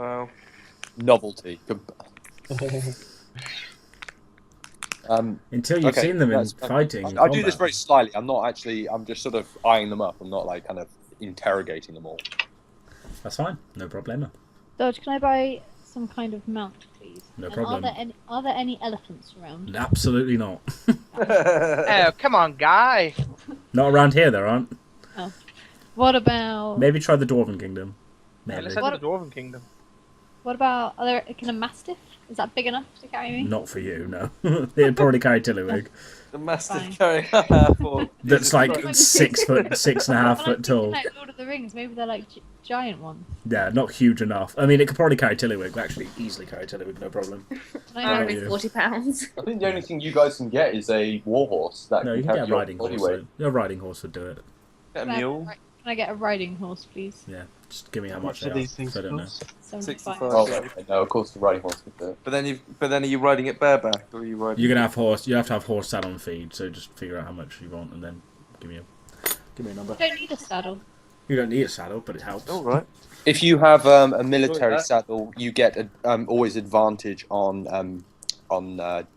Well, Novelty. Until you've seen them in fighting. I do this very slyly. I'm not actually. I'm just sort of eyeing them up. I'm not like kind of interrogating them all. That's fine. No problema. Dodge, can I buy some kind of mount, please? No And problem. Are there any elephants around? Absolutely not. Oh, come on, guy. Not around here, there aren't. Oh. What about... Maybe try the Dwarven Kingdom. Yeah, Maybe. let's head to the Dwarven Kingdom. What about... Can a mastiff? Is that big enough to carry me? Not for you, no. It'd probably carry Tillywig. the mastiff Fine. carrying That's like 6 foot, 6.5 foot tall. Like Lord of the Rings, maybe they're like giant ones. Yeah, not huge enough. I mean, it could probably carry Tillywig. Actually, easily carry Tillywig, no problem. Can you? 40 pounds. I think the only thing you guys can get is a warhorse. That No, you can have get a your riding body horse. weight. Though. A riding horse would do it. Get a mule. Can I get a riding horse, please? Yeah, just give me how How much much they do are. these things 'cause I don't know. cost? 75. Oh, okay. No, of course the riding horse could do it. But then are you riding it bareback or are you riding? You're gonna have horse. You have to have horse saddle and feed. So just figure out how much you want and then give me a number. I don't need a saddle. You don't need a saddle, but it helps. All right. If you have a military that. saddle, you get always advantage on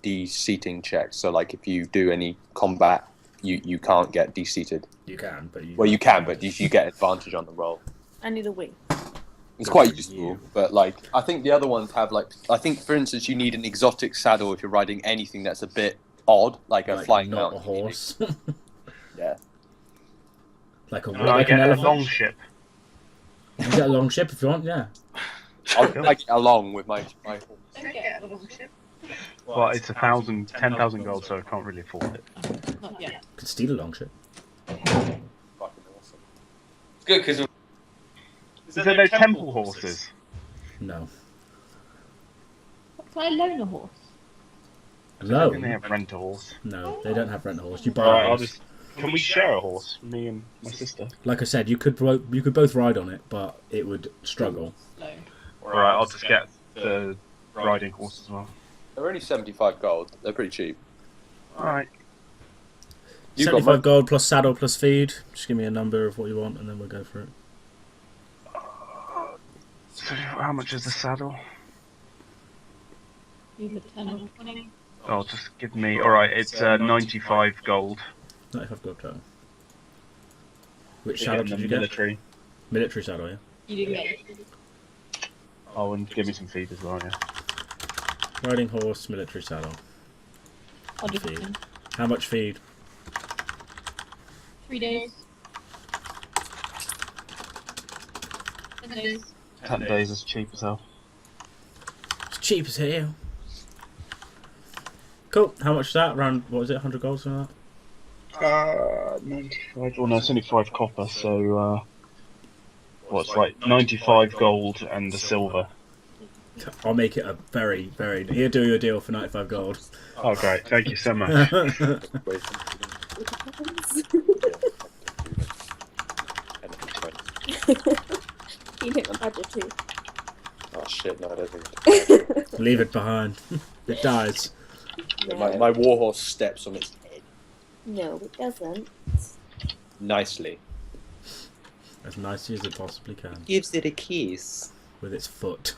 de-seating checks. So, like, if you do any combat, you can't get de-seated. You can, but you. Well, you can, but you get advantage on the roll. I need a wing. It's quite for useful, you. but like I think the other ones have like I think for instance you need an exotic saddle if you're riding anything that's a bit odd, like a flying not mount. a horse. Yeah. Like a Can I like an get a elephant. long ship? You get a long ship if you want. Yeah. I'll get along with my horse. Well, it's 10,000 gold, so I can't really afford it. Not yet. Could steal a long ship. Fucking awesome. It's good because Is there no temple horses? No. Can I loan a horse? I No. think they have rent a horse. No, they don't have rent a horse. You buy Alright, a I'll horse. just. Can we share a horse? Me and my sister. Like I said, you could both ride on it, but it would struggle. No. Alright, I'll just get the riding horse as well. They're only 75 gold. They're pretty cheap. Alright. You got 75 money. gold plus saddle plus feed. Just give me a number of what you want, and then we'll go for it. So, how much is the saddle? Either 10 or 20. Oh, just give me. Alright, it's 95 gold. 95 gold total. Which Yeah, saddle and did the you get? military. Military saddle, yeah. You didn't get it. Oh, and give me some feed as well, yeah. Riding horse, military saddle. I'll do Feed. 10. How much feed? 3 days. 10 days. 10 days is cheap as hell. It's cheap as hell. Cool. How much is that? Around, what was it, 100 gold, something like 95. Well, no, it's only 5 copper, so, what's like 95 gold and the silver. that? I'll make it a very, very... Here, do your deal for 95 gold. Oh, great. Thank you so much. You hit my badger too. Oh shit! No, I don't think. Leave it behind. It dies. My warhorse steps on its head No, it doesn't. nicely. As nicely as it possibly can. Gives it a kiss. With its foot.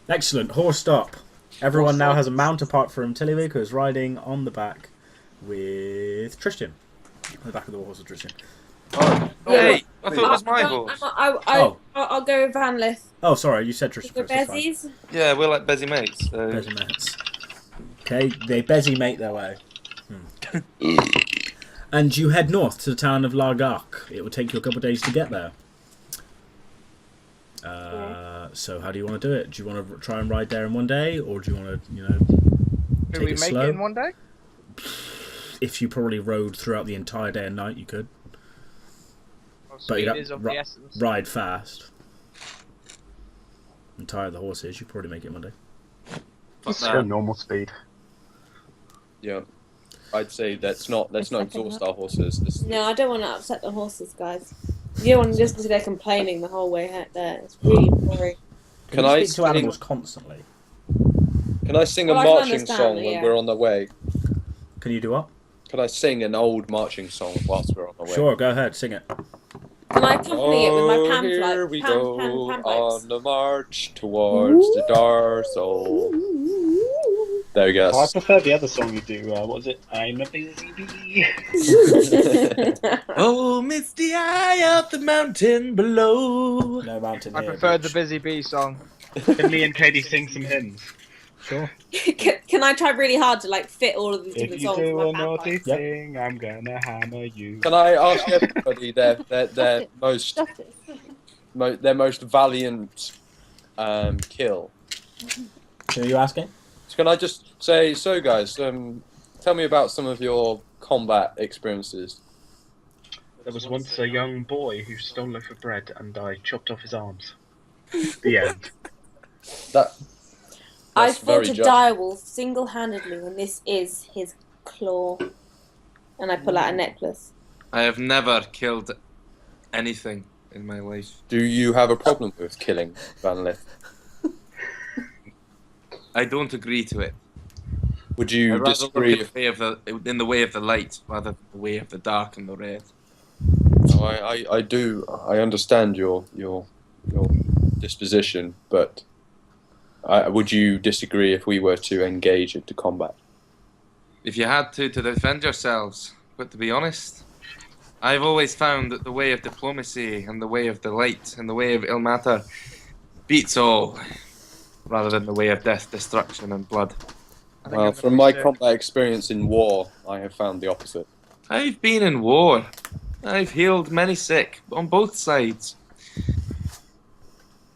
Excellent. Horse stop. Everyone now has a mount apart from Tillywig, who is riding on the back with Tristan. On the back of the horse with Tristan. Hey, I thought it was my horse. I'll go with Van Lith. Oh, sorry, you said Tristan With first. that's fine. Bezies. Yeah, we're like busy mates. So. Bezzy mates. Okay, they Bezzy mate their way. And you head north to the town of Largark. It will take you a couple of days to get there. So how do you want to do it? Do you want to try and ride there in one day, or do you want to, Can take we it make slow? it in one day? If you probably rode throughout the entire day and night, you could. Well, But speed you'd is have, of the essence. ride fast. And tire the horses, you probably make it in one day. Just go normal speed. Yeah, I'd say let's not exhaust our horses. No, I don't want to upset the horses, guys. You don't want to listen to their complaining the whole way out there. It's really boring. Can you I speak to animals constantly? Can I sing a Well, I can marching understand, song yeah. when we're on the way? Can you do what? Can I sing an old marching song whilst we're on the way? Sure, go ahead, sing it. Can I accompany it with my pan here flight? we Pan go pipes. on the march towards the Dark Soul. There we go. Oh, I prefer the other song you do. What was it? I'm a busy bee. Oh, misty eye of the mountain below. No mountain I here. prefer the bitch. Busy Bee song. Can me and Katie sing some hymns? Sure. Can I try really hard to like fit all of these If different you songs in do my a pan naughty pipes? Yep. thing, I'm gonna hammer you. Can I ask everybody their most Justice. their most valiant kill? Who are you asking? So can I just say, so guys, tell me about some of your combat experiences. There was once a young boy who stole a loaf of bread and I chopped off his arms. The end. That I that's fought very a just. direwolf single-handedly, and this is his claw. And I pull out a necklace. I have never killed anything in my life. Do you have a problem with killing Van Lith? I don't agree to it. Would I'd you rather disagree? look at the way of in the way of the light rather than the way of the dark and the red. No, I do. I understand your disposition, but would you disagree if we were to engage into combat? If you had to defend yourselves, but to be honest, I've always found that the way of diplomacy and the way of the light and the way of Ilmater beats all, rather than the way of death, destruction, and blood. I think Well, I'm from gonna my be sick. combat experience in war, I have found the opposite. I've been in war. I've healed many sick on both sides.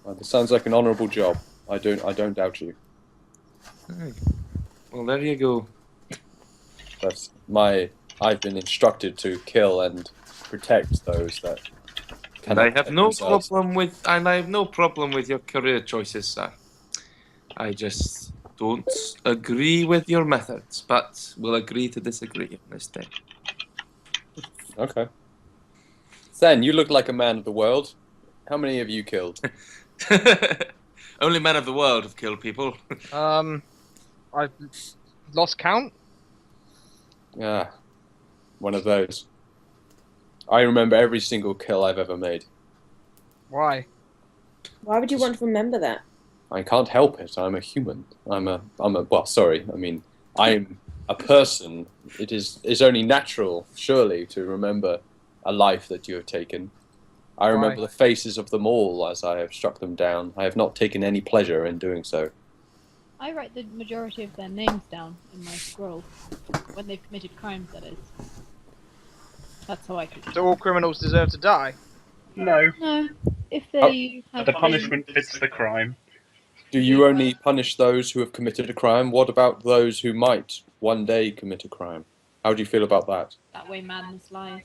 Well, this sounds like an honourable job. I don't doubt you. Aye. Well, there you go. That's I've been instructed to kill and protect those that. And cannot I have protect no themselves. problem with your career choices, sir. I just don't agree with your methods, but we'll agree to disagree on this day. Okay. Sen, you look like a man of the world. How many have you killed? Only men of the world have killed people. I've lost count. Yeah, one of those. I remember every single kill I've ever made. Why? Why would you want to remember that? I can't help it. I'm a human. I'm a well, sorry. I mean, I'm a person. It's only natural, surely, to remember a life that you have taken. I remember Why? the faces of them all as I have struck them down. I have not taken any pleasure in doing so. I write the majority of their names down in my scroll when they've committed crimes. That is. That's how I keep. Do all criminals deserve to die? No. No, if they have The been- punishment fits the crime. Do you only punish those who have committed a crime? What about those who might one day commit a crime? How do you feel about that? That way madness lies.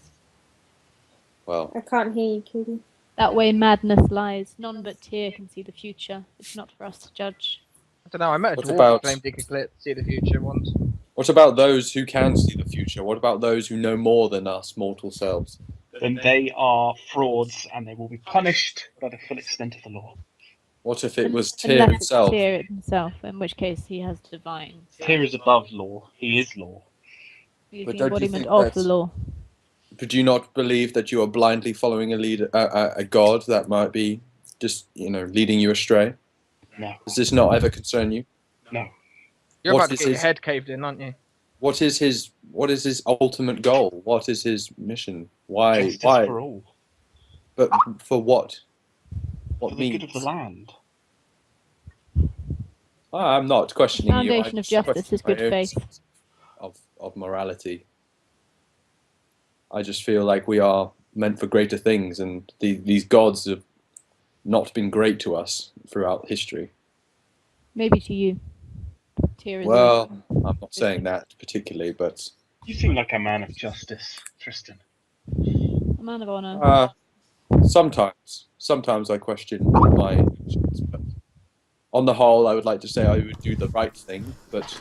Well, I can't hear you, Katie. That way madness lies. None but Tyr can see the future. It's not for us to judge. I don't know. I met a What dwarf about- who claimed he could see the future once. what about those who can see the future? What about those who know more than us mortal selves? Then they are frauds and they will be punished by the full extent of the law. What if it was Tyr Unless himself? it's Tyr himself, in which case he has divine. Tyr is above law. He is law. He is But the don't you embodiment think of the that's- law. But do you not believe that you are blindly following a leader, a god that might be just, leading you astray? No. Does this not ever concern you? No. You're What about to is get your his- head caved in, aren't you? What is his ultimate goal? What is his mission? Why? Justice Why? for all. But for what? What For the means? good of the land. I'm not questioning you. Foundation I'm of just justice is questioning good my own faith. sense of morality. I just feel like we are meant for greater things, and these gods have not been great to us throughout history. Maybe to you. Tyr is Well, I'm not saying that particularly, but You seem like a man of justice, Tristan. a man of honour. sometimes I question my actions, but on the whole, I would like to say I would do the right thing, but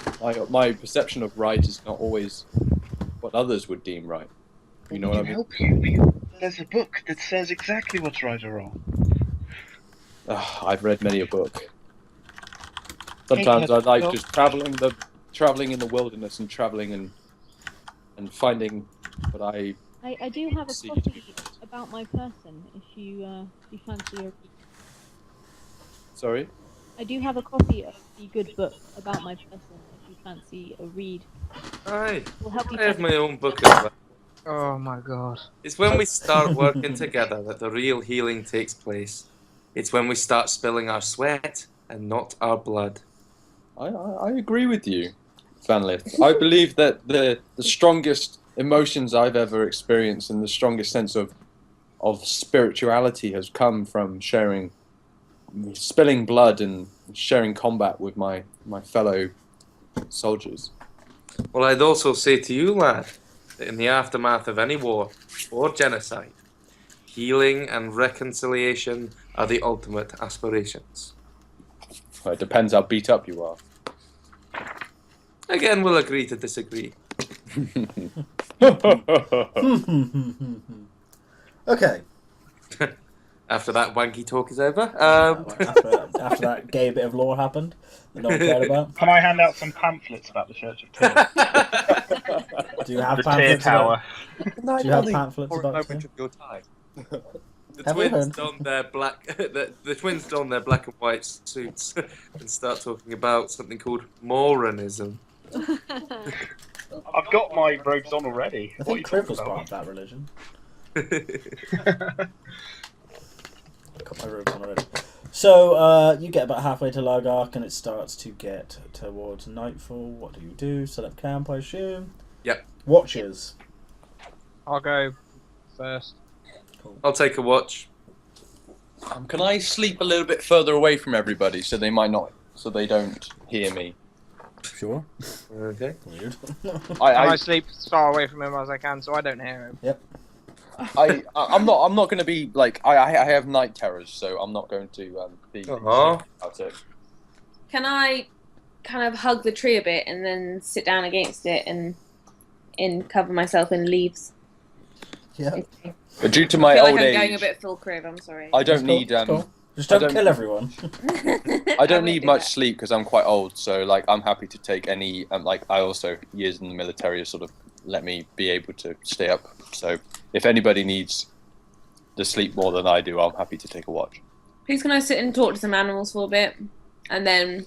my perception of right is not always what others would deem right. You know we what I can mean? help you. There's a book that says exactly what's right or wrong. I've read many a book. Sometimes I like just traveling in the wilderness and finding what I I do have a See. copy about about my person if you fancy a read. Sorry. I do have a copy of the good book about my person if you fancy a read. Aye. We'll help you I have find my own book as well. Oh my god. It's when we start working together that the real healing takes place. It's when we start spilling our sweat and not our blood. I agree with you, Vanlith. I believe that the strongest emotions I've ever experienced and the strongest sense of spirituality has come from spilling blood and sharing combat with my fellow soldiers. Well, I'd also say to you, lad, that in the aftermath of any war or genocide, healing and reconciliation are the ultimate aspirations. Well, it depends how beat up you are. Again, we'll agree to disagree. Okay. After that wanky talk is over. After that gay bit of lore happened that no one cared about. Can I hand out some pamphlets about the Church of Tyr? Do you have The Tyr pamphlets Tower. about? Do you have pamphlets about it? of your time. The Have you twins heard? don their black. The twins don their black and white suits and start talking about something called Moranism. I've got my robes on already. I What are you think Criv talking was part about? of that religion. Got my robes on already. So you get about halfway to Lagark and it starts to get towards nightfall. What do? Set up camp, I assume. Yep. Watches. I'll go first. I'll take a watch. Can I sleep a little bit further away from everybody so they don't hear me? Sure. Okay. Weird. I sleep as far away from him as I can so I don't hear him. I'm not going to be like I have night terrors, so I'm not going to be Uh-huh. about it. Can I kind of hug the tree a bit and then sit down against it and cover myself in leaves? Yeah. But due to I my feel old like I'm age, going a bit full crib. I'm sorry. I don't It's cool, need it's cool. Just I don't don't- kill everyone. I don't won't need do much that. sleep because I'm quite old. So like I'm happy to take any like I also years in the military have sort of let me be able to stay up. So if anybody needs the sleep more than I do, I'm happy to take a watch. Who's going to sit and talk to some animals for a bit and then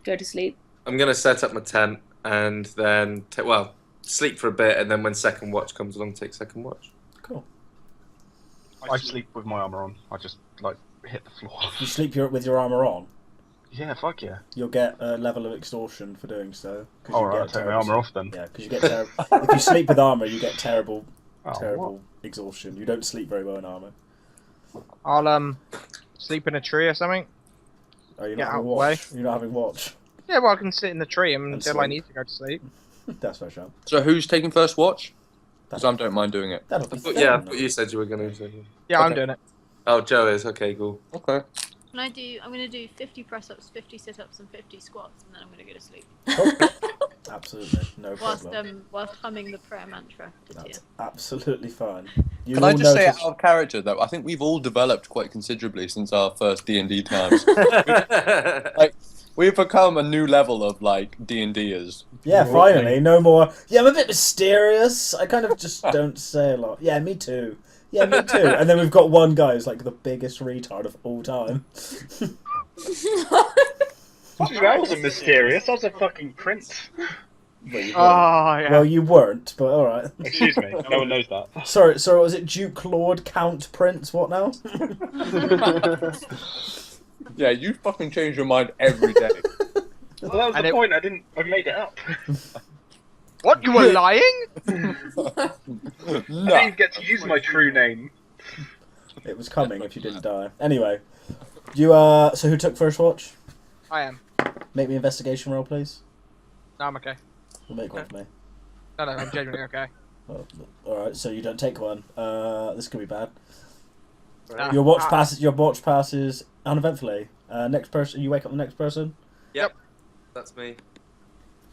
go to sleep? I'm gonna set up my tent and then sleep for a bit, and then when second watch comes along, take second watch. Cool. I sleep with my armor on. I just like hit the floor. You sleep with your armor on. Yeah, fuck yeah. You'll get a level of extortion for doing so. 'cause you Alright, get I'll take my terrible armor off then. Yeah, because you get terrible. If you sleep with armor, you get terrible Oh, exhaustion. You don't sleep very well in armor. I'll sleep in a tree or something. Are you Get not out having of the way. watch? You're not having watch. Yeah, well I can sit in the tree until I sleep. need to go to sleep. That's fair, Sean. So who's taking first watch? Because I That'll, don't mind doing it. that'll be But fun. yeah, I thought you said you were gonna. Yeah, I'm Okay. doing it. Oh, Joe is okay. Cool. Okay. I'm gonna do 50 press-ups, 50 sit-ups, and 50 squats, and then I'm gonna go to sleep. Absolutely, no Whilst problem. whilst humming the prayer mantra to Tia. That's absolutely fine. You Can I will just say notice- out of character though, I think we've all developed quite considerably since our first D&D times. Like we've become a new level of like D&Ders. Yeah, finally, no more. Yeah, I'm a bit mysterious. I kind of just don't say a lot. Yeah, me too. Yeah, me too. And then we've got one guy who's like the biggest retard of all time. I wasn't mysterious. I was a fucking prince. Well, you Oh weren't. yeah. Well, you weren't, but all right. Excuse me. No one knows that. Sorry, was it Duke, Lord, Count, Prince? What now? Yeah, you fucking change your mind every day. Well, that was And the it- point. I made it up. What, you were lying? I No. didn't even get to use my true name. It was coming if you didn't die. Anyway, you So who took first watch? I am. Make me investigation roll, please. No, I'm okay. We'll make one for me. No, I'm genuinely okay. Oh, all right, so you don't take one. This could be bad. Nah. Your watch passes. Your watch passes uneventfully. Next person. You wake up the next person. Yep, that's me.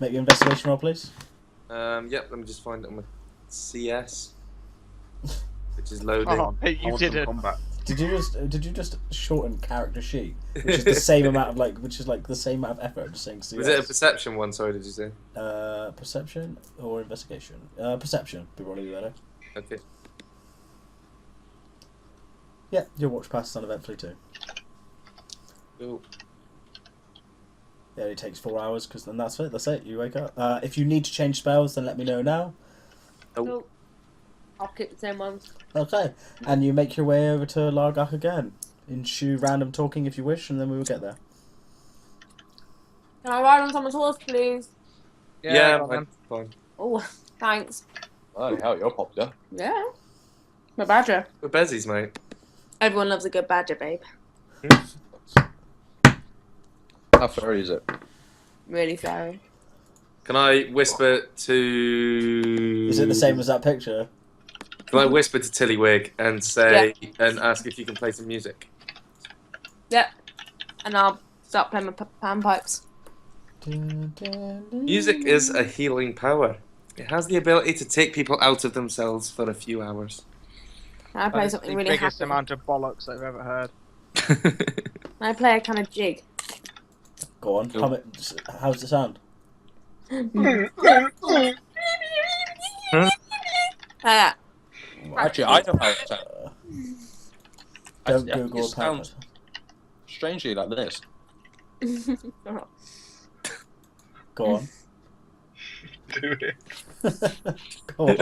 Make your investigation roll, please. Yep. Let me just find it on my CS, which is loading. Oh, I you want some didn't. combat. Did you just shorten character sheet, which is the same amount of the same amount of effort, just saying CS. Was it a perception one? Sorry, did you say? Perception or investigation? Perception would probably be better. Okay. Yeah, you'll watch past the sun eventually too. Cool. It only takes 4 hours, because then that's it. That's it. You wake up. If you need to change spells, then let me know now. Cool. I'll keep the same ones. Okay. And you make your way over to Largach again. Ensue random talking if you wish, and then we will get there. Can I ride on someone's horse, please? Yeah, go on then. fine. Oh, thanks. Oh, hell, you're popular. Yeah. My badger. We're bezies, mate. Everyone loves a good badger, babe. How furry is it? Really sorry. Can I whisper to... Is it the same as that picture? Can I whisper to Tillywig and say... and ask if you can play some music? Yep. And I'll start playing my panpipes. Music is a healing power. It has the ability to take people out of themselves for a few hours. Can I play That is something the really biggest happy? amount of bollocks I've ever heard. Can I play a kind of jig? Go on. Cool. Hum it. How's it sound? Yeah. Actually, I know how it sounds. Don't I think Google it sounds Padlet. strangely like this. Go on. Do it. Go on.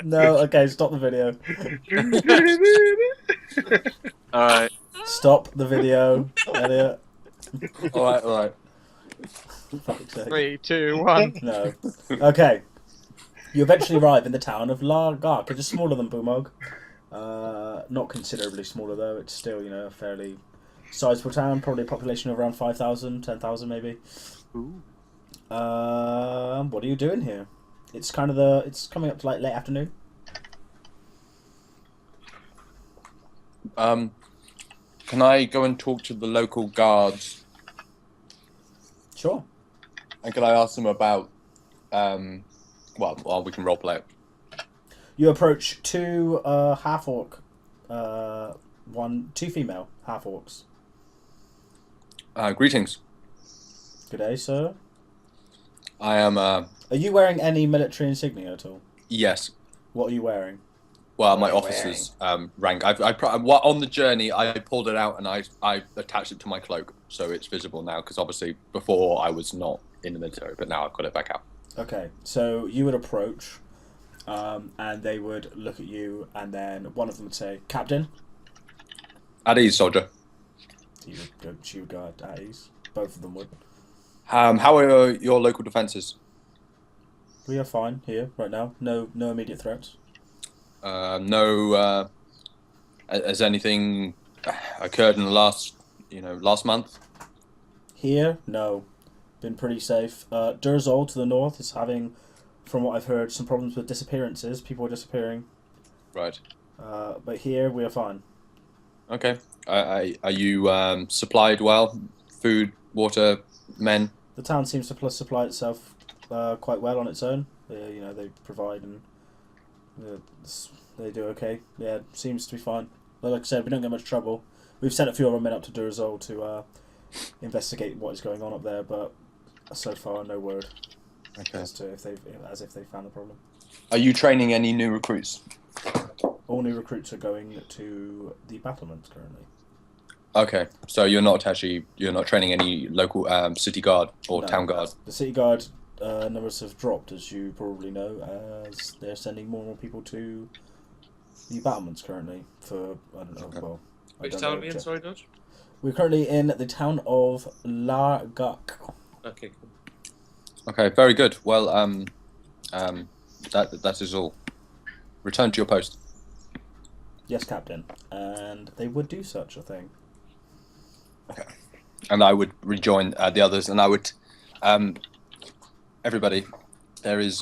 No, okay, stop the video. Alright. Stop the video, Elliot. Alright, alright. Fuck's sake. 3, 2, 1. No. Okay. You eventually arrive in the town of Largach. It's smaller than Bumog. Not considerably smaller, though. It's still, you know, a fairly sizable town. Probably a population of around 5,000, 10,000 maybe. Ooh. What are you doing here? It's kind of it's coming up to like late afternoon. Can I go and talk to the local guards? Sure. And can I ask them about, well, we can roleplay it. You approach two half-orc, two female half-orcs. Greetings. Good day, sir. I am, Are you wearing any military insignia at all? yes. What are you wearing? Well, my What are you officer's rank. On the journey, I pulled it out and I attached it to my cloak, so it's visible now. Because obviously, before I was not in the military, but now I've got it back out. Okay, so you would approach, and they would look at you, and then one of them would say, "Captain." At ease, soldier. She would go at ease. Both of them would. How are your local defences? We are fine here right now. No immediate threats. No. Has anything occurred in the last month? Here, no. Been pretty safe. Durzol to the north is having, from what I've heard, some problems with disappearances. People are disappearing. Right. But here we are fine. Okay. Are you supplied well? Food, water, men? The town seems to supply itself quite well on its own. They provide and they do okay. Yeah, seems to be fine. But like I said, we don't get much trouble. We've sent a few of our men up to Durzol to investigate what is going on up there, but so far no word Okay. as to if they found the problem. Are you training any new recruits? All new recruits are going to the battlements currently. Okay, so you're not training any local city guard or No. town guard. The city guard numbers have dropped, as you probably know, as they're sending more and more people to the battlements currently for, I don't know, Okay. well... I Which don't town know, are we in, sorry, Dodge? We're currently in the town of Largach. Okay, cool. Okay, very good. Well, that is all. Return to your post. Yes, Captain. And they would do such a thing. And I would rejoin the others, and I would, everybody, there is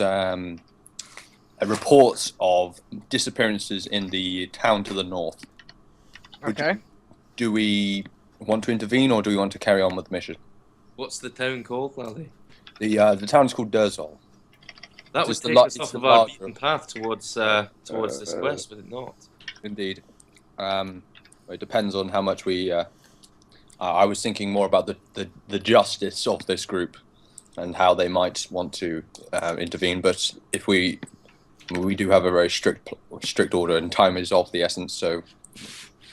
reports of disappearances in the town to the north. Okay. Do we want to intervene, or do we want to carry on with the mission? What's the town called, laddie? The town is called Durzol. That would Just the take lo- us it's off the of our larger- beaten path towards this quest, would it not? Indeed. It depends on how much we. I was thinking more about the justice of this group and how they might want to intervene. But if we We do have a very strict order, and time is of the essence. So,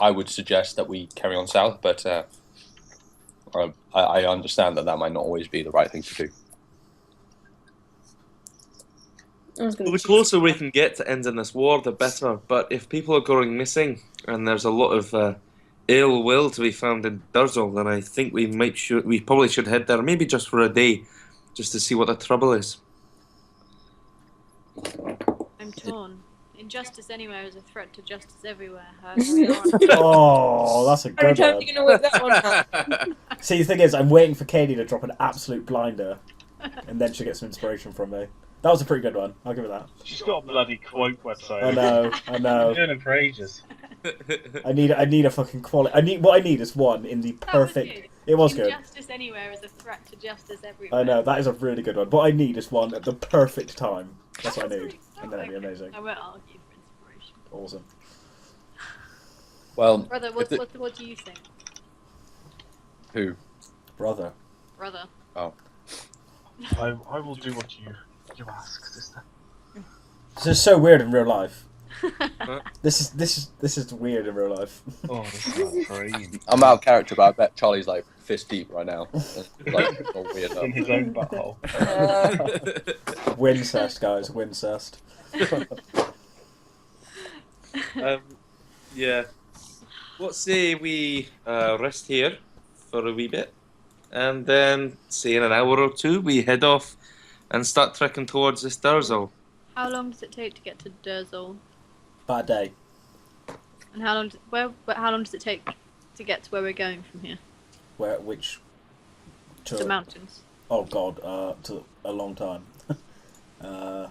I would suggest that we carry on south. But I understand that might not always be the right thing to do. The closer we can get to ending this war, the better. But if people are going missing and there's a lot of ill will to be found in Durzel, then I think we probably should head there, maybe just for a day, just to see what the trouble is. I'm torn. Injustice anywhere is a threat to justice everywhere. However we are. Oh, that's a How many good times are one. you gonna whip that one out? See, the thing is, I'm waiting for Katie to drop an absolute blinder, and then she'll get some inspiration from me. That was a pretty good one. I'll give it that. She's got a bloody quote website. I know. I've been doing it for ages. I need a fucking quality. What I need is one in the perfect. It was good. Injustice anywhere is a threat to justice everywhere. I know, that is a really good one. What I need is one at the perfect time. That's what I need. And then it'd be amazing. I won't argue for inspiration. Awesome. Well, Brother, what do you think? who? Brother. Brother. I will do what you ask, sister. This is so weird in real life. This is weird in real life. Oh, this is crazy. I'm out of character, but I bet Charlie's like fist deep right now. Like, all weird In his own butthole. Wincest, guys. Wincest. Yeah. What say we rest here for a wee bit, and then, say in an hour or two, we head off and start trekking towards this Durzel. How long does it take to get to Durzel? Bad day. And how long does it take to get to where we're going from here? Which? To the mountains. Oh god, to a long time. A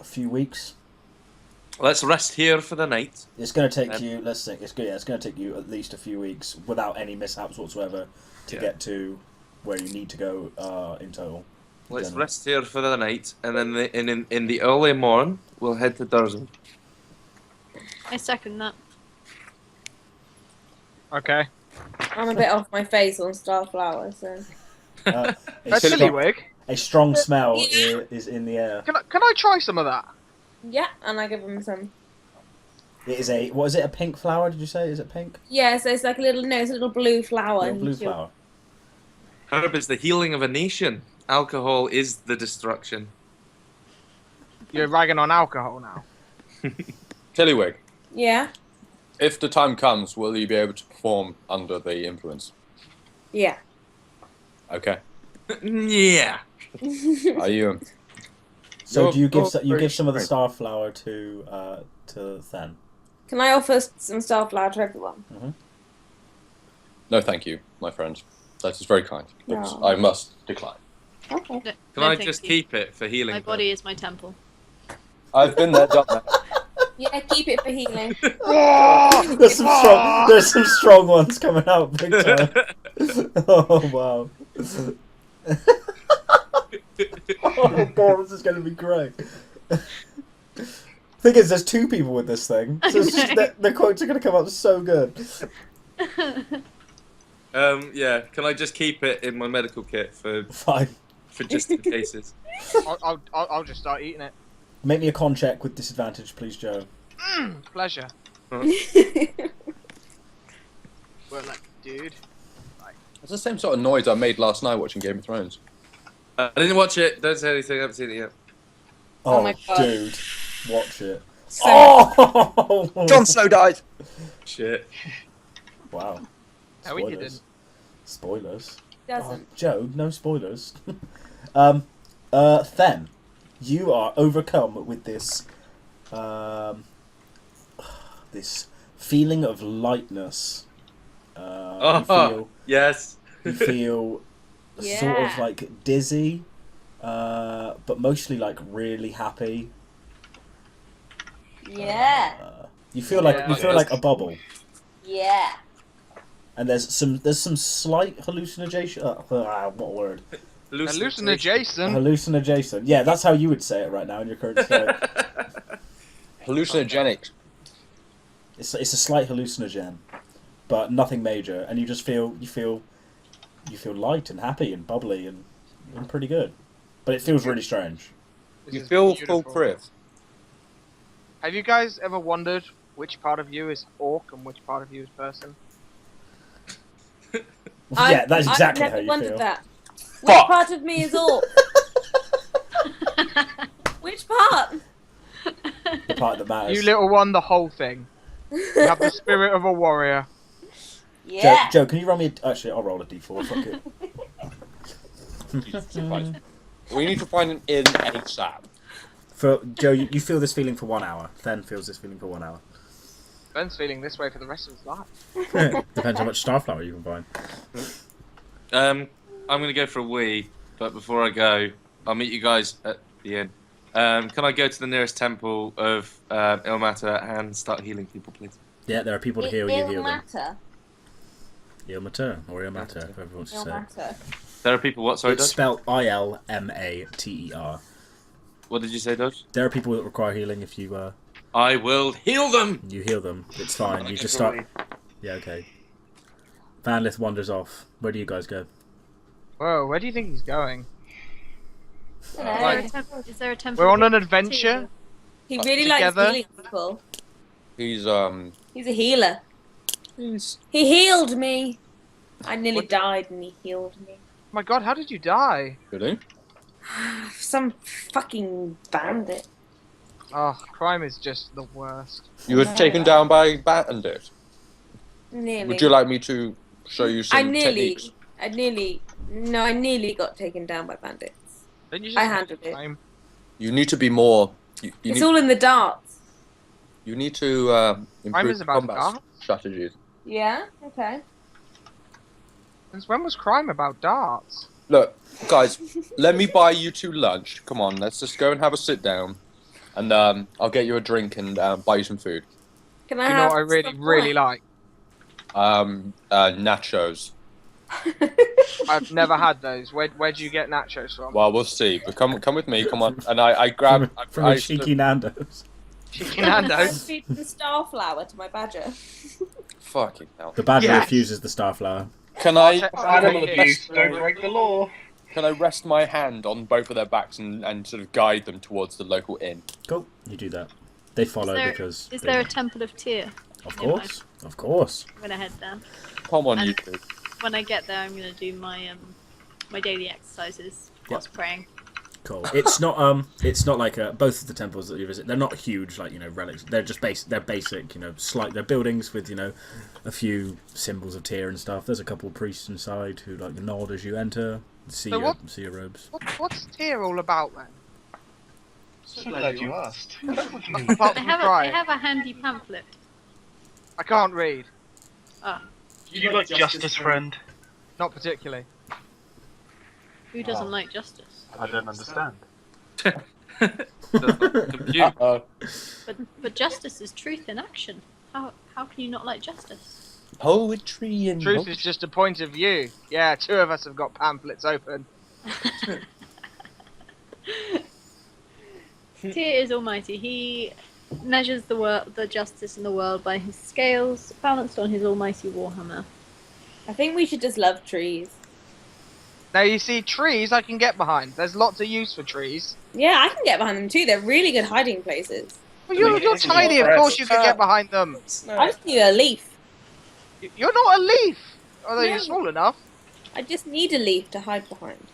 few weeks. Let's rest here for the night. It's going to take you. Let's think. It's going to take you at least a few weeks without any mishaps whatsoever to get to where you need to go in total. Let's rest here for the night, and then in the early morn, we'll head to Durzel. I second that. Okay. I'm a bit off my face on Starflower, so. A Tiddlywig. A strong smell is in the air. Can I try some of that? Yeah, and I give him some. It is a. What is it? A pink flower? Did you say? Is it pink? Yeah, so it's like a little. No, it's a little blue flower. Little blue flower. Herb is the healing of a nation. Alcohol is the destruction. You're ragging on alcohol now. Tillywig, Yeah. if the time comes, will you be able to perform under the influence? Yeah. Okay. Yeah. Are you? So do you give You're give some of the very starflower to Then? Can I offer some Starflower to everyone? No, thank you, my friend. That is very kind, but No. I must decline. Okay. No, Can I just keep it for healing? My body is my temple. I've been there, done that. Yeah, keep it for healing. There's some strong ones coming out big time. Oh wow. Oh god, this is going to be great. Thing is, there's two people with this thing, so it's just, the quotes are going to come out so good. Yeah. Can I just keep it in my medical kit for Fine. just in cases? I'll just start eating it. Make me a con check with disadvantage, please, Joe. Pleasure. Well, like, dude. It's the same sort of noise I made last night watching Game of Thrones. I didn't watch it. Don't say anything. I haven't seen it yet. Oh, my God. dude, watch it. So, Oh, Jon Snow died. Shit. Wow. No, we didn't. Spoilers. doesn't. Oh, Joe, no spoilers. Then, you are overcome with this, this feeling of lightness. Yes. You feel sort of like dizzy, but mostly like really happy. Yeah. You feel like a bubble. Yeah. And there's some slight hallucination. What word? Hallucination. Hallucination. Yeah, that's how you would say it right now in your current state. Hallucinogenic. It's a slight hallucinogen, but nothing major, and you just feel light and happy and bubbly and pretty good. But it feels really strange. This You is feel beautiful. full crit. Have you guys ever wondered which part of you is orc and which part of you is person? Yeah, that's exactly I've how never you wondered feel. that. Which Fuck. part of me is orc? Which part? The part that matters. You little one, the whole thing. You have the spirit of a warrior. Yeah. Joe, can you roll me? Actually, I'll roll a d4. Fuck it. Jesus Christ. We need to find an inn ASAP. For Joe, you feel this feeling for 1 hour. Then feels this feeling for 1 hour. Ben's feeling this way for the rest of his life. Depends how much starflower you can find. I'm gonna go for a wee, but before I go, I'll meet you guys at the inn. Can I go to the nearest temple of Ilmater and start healing people, please? Yeah, there are people to heal. You heal them. matter. Ilmater or Ilmater, if everyone wants to It'll say. matter. There are people. What? Sorry, It's Dodge. spelled ILMATER. What did you say, Dodge? There are people that require healing. If you I will heal them. you heal them, it's fine. You Okay, just for a start. wee. Yeah, okay. Vanlith wanders off. Where do you guys go? Whoa, where do you think he's going? Hello. Is there a temple? We're on an here? adventure. He really likes Together. healing people. He's He's a healer. He healed me. I nearly What- died and he healed me. Oh my god, how did you die? Really? Some fucking bandit. Oh, crime is just the worst. You were taken down by bandit. Nearly. Would you like me to show you some I nearly techniques? I nearly got taken down by bandits. Didn't you just I have handled it. crime? You need to be more. You It's need, all in the darts. you need to Crime improve is about combat darts? strategies. Yeah. Okay. Since when was crime about darts? Look, guys, let me buy you two lunch. Come on, let's just go and have a sit down, and I'll get you a drink and buy you some food. Can I You know have what I really, some really wine? like? Nachos. I've never had those. Where'd you get nachos from? Well, we'll see. But come with me. Come on. And I grab. From I a cheeky Nando's. Chicken I Nando's. feed some starflower to my badger. Fucking hell. The badger Yes. refuses the starflower. Can I? Animal abuse, don't break the law. Can I rest my hand on both of their backs and sort of guide them towards the local inn? Cool. You do that. They follow because. Is they- there a temple of Tyr? Of course. Of course. I'm gonna head there. Come on, And- you two. When I get there, I'm gonna do my my daily exercises whilst praying. Cool. It's not like both of the temples that you visit. They're not huge, like relics. They're just they're basic, slight. They're buildings with a few symbols of Tyr and stuff. There's a couple of priests inside who like nod as you enter. See So your what- robes. What's Tyr all about then? So glad you asked. Apart They from have crying. a handy pamphlet. I can't read. You like justice, friend? Not particularly. Who doesn't like justice? I don't understand. Compute. But justice is truth in action. How can you not like justice? Poetry and Truth is just a point of view. Yeah, two of us have got pamphlets open. Tyr is almighty. He measures the justice in the world by his scales, balanced on his almighty warhammer. I think we should just love trees. Now you see, trees I can get behind. There's lots of use for trees. Yeah, I can get behind them too. They're really good hiding places. Well, you're it's tiny, of more course you can get behind them. I just need a leaf. You're not a leaf, although No. you're small enough. I just need a leaf to hide behind.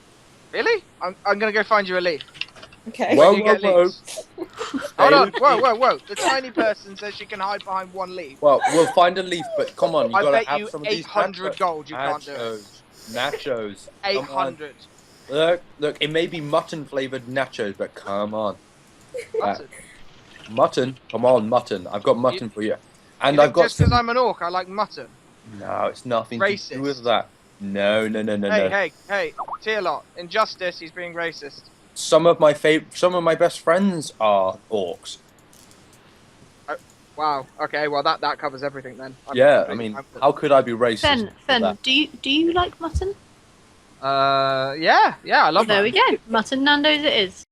Really? I'm gonna go find you a leaf. Okay. Whoa, You get whoa, whoa. leaves. Hold on, whoa. The tiny person says she can hide behind one leaf. Well, we'll find a leaf, but come on, you I gotta bet have you some of these 800 nachos. gold you can't do it. Nachos. Come on. 800. Look, it may be mutton flavored nachos, but come on. Mutton. Mutton? Come on, mutton. I've got mutton for you. And You I've think got just because some... I'm an orc, I like mutton. No, it's nothing to Racist. do with that. No. Hey, Tearlot. Injustice, he's being racist. Some of my best friends are orcs. Wow. Okay. Well, that covers everything then. Yeah, I mean, how could I be racist? Fen, with Fen, that? do you like mutton? Yeah. I love There that. we go. Mutton Nando's it is.